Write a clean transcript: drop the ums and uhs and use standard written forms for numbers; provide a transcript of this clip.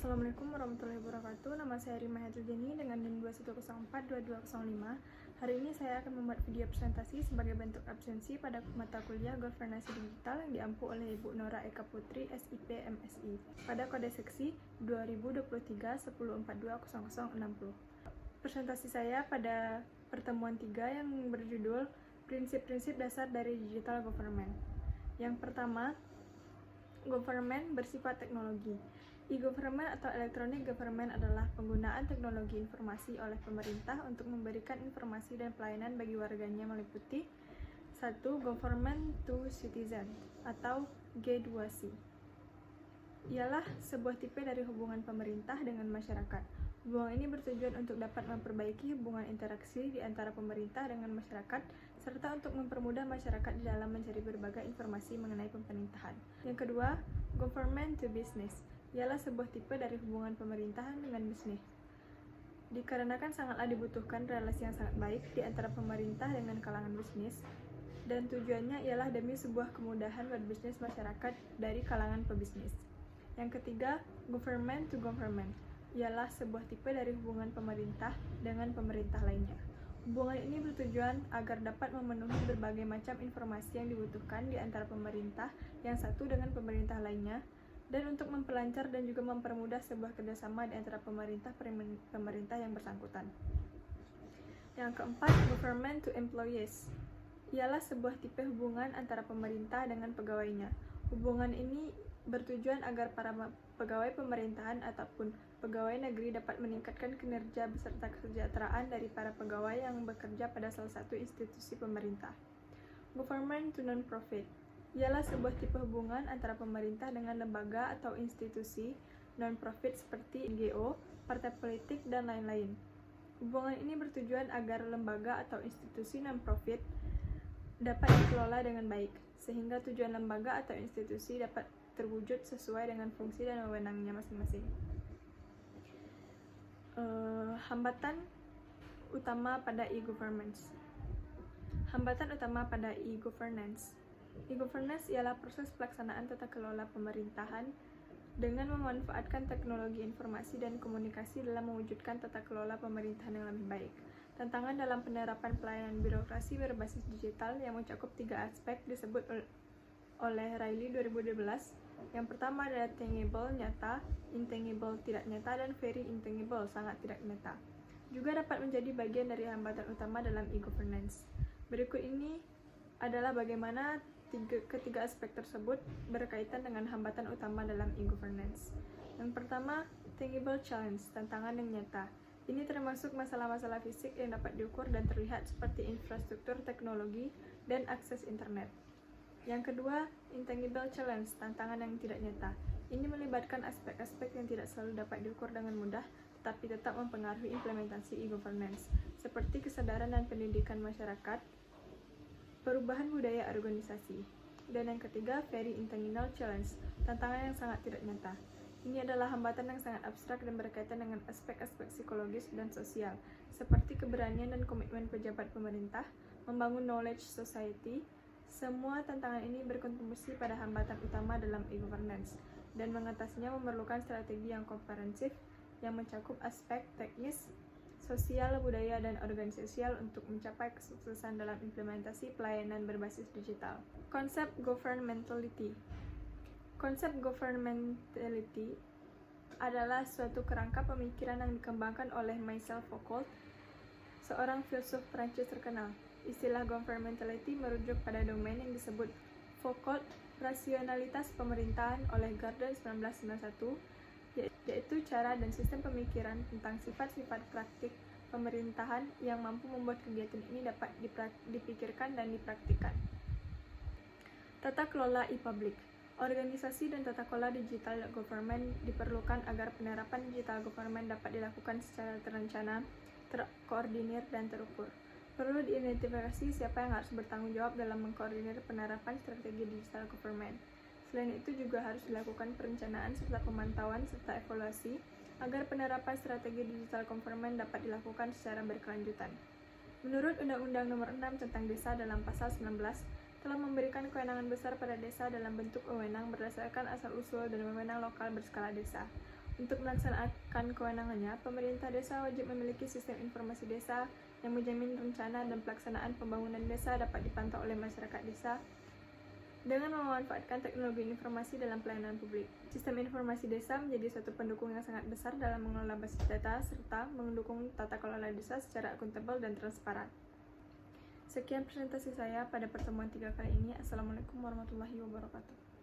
Assalamualaikum warahmatullahi wabarakatuh. Nama saya Rima Hedrujeni dengan NIM 21042205. Hari ini saya akan membuat video presentasi sebagai bentuk absensi pada mata kuliah Governance Digital yang diampu oleh Ibu Nora Eka Putri, SIP MSI, pada kode seksi 2023 10420060. Presentasi saya pada pertemuan 3 yang berjudul Prinsip-prinsip dasar dari Digital Government. Yang pertama, government bersifat teknologi. E-government atau electronic government adalah penggunaan teknologi informasi oleh pemerintah untuk memberikan informasi dan pelayanan bagi warganya meliputi 1. Government to citizen atau G2C. Ialah sebuah tipe dari hubungan pemerintah dengan masyarakat. Hubungan ini bertujuan untuk dapat memperbaiki hubungan interaksi di antara pemerintah dengan masyarakat, serta untuk mempermudah masyarakat di dalam mencari berbagai informasi mengenai pemerintahan. Yang kedua, government to business, ialah sebuah tipe dari hubungan pemerintahan dengan bisnis. Dikarenakan sangatlah dibutuhkan relasi yang sangat baik di antara pemerintah dengan kalangan bisnis, dan tujuannya ialah demi sebuah kemudahan berbisnis masyarakat dari kalangan pebisnis. Yang ketiga, government to government, ialah sebuah tipe dari hubungan pemerintah dengan pemerintah lainnya. Hubungan ini bertujuan agar dapat memenuhi berbagai macam informasi yang dibutuhkan di antara pemerintah yang satu dengan pemerintah lainnya, dan untuk memperlancar dan juga mempermudah sebuah kerjasama di antara pemerintah yang bersangkutan. Yang keempat, government to employees, ialah sebuah tipe hubungan antara pemerintah dengan pegawainya. Hubungan ini bertujuan agar para pegawai pemerintahan ataupun pegawai negeri dapat meningkatkan kinerja beserta kesejahteraan dari para pegawai yang bekerja pada salah satu institusi pemerintah. Government to non-profit, ialah sebuah tipe hubungan antara pemerintah dengan lembaga atau institusi non-profit seperti NGO, partai politik, dan lain-lain. Hubungan ini bertujuan agar lembaga atau institusi non-profit dapat dikelola dengan baik, sehingga tujuan lembaga atau institusi dapat terwujud sesuai dengan fungsi dan wewenangnya masing-masing. Hambatan utama pada e-governance. Hambatan utama pada e-governance. E-governance ialah proses pelaksanaan tata kelola pemerintahan dengan memanfaatkan teknologi informasi dan komunikasi dalam mewujudkan tata kelola pemerintahan yang lebih baik. Tantangan dalam penerapan pelayanan birokrasi berbasis digital yang mencakup 3 aspek disebut oleh Riley 2012. Yang pertama adalah tangible, nyata, intangible, tidak nyata, dan very intangible, sangat tidak nyata. Juga dapat menjadi bagian dari hambatan utama dalam e-governance. Berikut ini adalah bagaimana ketiga aspek tersebut berkaitan dengan hambatan utama dalam e-governance. Yang pertama, tangible challenge, tantangan yang nyata. Ini termasuk masalah-masalah fisik yang dapat diukur dan terlihat seperti infrastruktur teknologi dan akses internet. Yang kedua, intangible challenge, tantangan yang tidak nyata. Ini melibatkan aspek-aspek yang tidak selalu dapat diukur dengan mudah, tetapi tetap mempengaruhi implementasi e-governance, seperti kesadaran dan pendidikan masyarakat, perubahan budaya organisasi. Dan yang ketiga, very intangible challenge, tantangan yang sangat tidak nyata. Ini adalah hambatan yang sangat abstrak dan berkaitan dengan aspek-aspek psikologis dan sosial, seperti keberanian dan komitmen pejabat pemerintah, membangun knowledge society. Semua tantangan ini berkontribusi pada hambatan utama dalam e-governance, dan mengatasinya memerlukan strategi yang komprehensif yang mencakup aspek teknis, sosial, budaya, dan organisasial untuk mencapai kesuksesan dalam implementasi pelayanan berbasis digital. Konsep governmentality. Konsep governmentality adalah suatu kerangka pemikiran yang dikembangkan oleh Michel Foucault, seorang filsuf Prancis terkenal. Istilah governmentality merujuk pada domain yang disebut Foucault rasionalitas pemerintahan oleh Gardner 1991, yaitu cara dan sistem pemikiran tentang sifat-sifat praktik pemerintahan yang mampu membuat kegiatan ini dapat dipikirkan dan dipraktikkan. Tata kelola e-public. Organisasi dan tata kelola digital government diperlukan agar penerapan digital government dapat dilakukan secara terencana, terkoordinir, dan terukur. Perlu diidentifikasi siapa yang harus bertanggung jawab dalam mengkoordinir penerapan strategi digital government. Selain itu juga harus dilakukan perencanaan serta pemantauan serta evaluasi agar penerapan strategi digital government dapat dilakukan secara berkelanjutan. Menurut Undang-Undang Nomor 6 tentang Desa dalam Pasal 19, telah memberikan kewenangan besar pada desa dalam bentuk wewenang berdasarkan asal-usul dan wewenang lokal berskala desa. Untuk melaksanakan kewenangannya, pemerintah desa wajib memiliki sistem informasi desa yang menjamin rencana dan pelaksanaan pembangunan desa dapat dipantau oleh masyarakat desa dengan memanfaatkan teknologi informasi dalam pelayanan publik. Sistem informasi desa menjadi suatu pendukung yang sangat besar dalam mengelola basis data serta mendukung tata kelola desa secara akuntabel dan transparan. Sekian presentasi saya pada pertemuan 3 kali ini. Assalamualaikum warahmatullahi wabarakatuh.